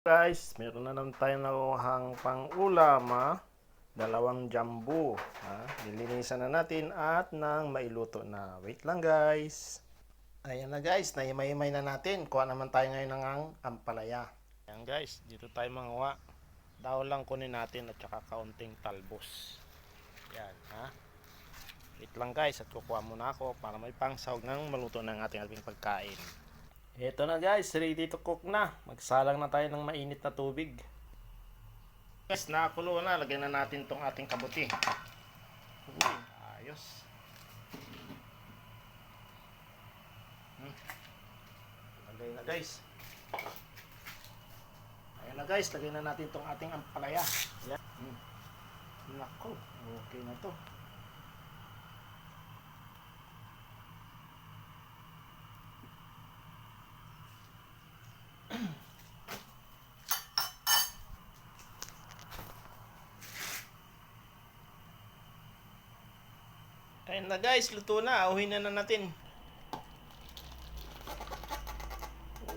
Guys, meron na naman tayo nakuhang pang-ulam, dalawang jumbo. Nilinisan na natin at nang mailuto na. Wait lang guys. Ayan na guys, naimay-imay na natin. Kuha naman tayo ngayon ng ampalaya. Ayan guys, dito tayo manguha. Daw lang kunin natin at saka kaunting talbos. Ayan Wait lang guys, at kukuha muna ako para may pangsahog ng maluto ng ating pagkain. Ito na guys, ready to cook na. Magsalang na tayo ng mainit na tubig. Guys, nakakulo na. Lagyan na natin tong ating kabuti. Ayos. Lagay na guys. Ayan na guys, lagyan na natin tong ating ampalaya. Ayan. Nako, okay na to. Ayan na guys, luto na. Auhin na natin.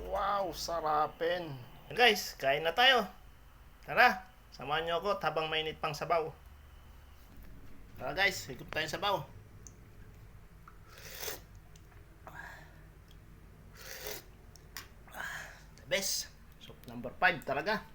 Wow, sarapin. Guys, kain na tayo. Tara, samahan nyo ako habang mainit pang sabaw. Tara guys, higop tayo sabaw. The best. Soup number 5 talaga.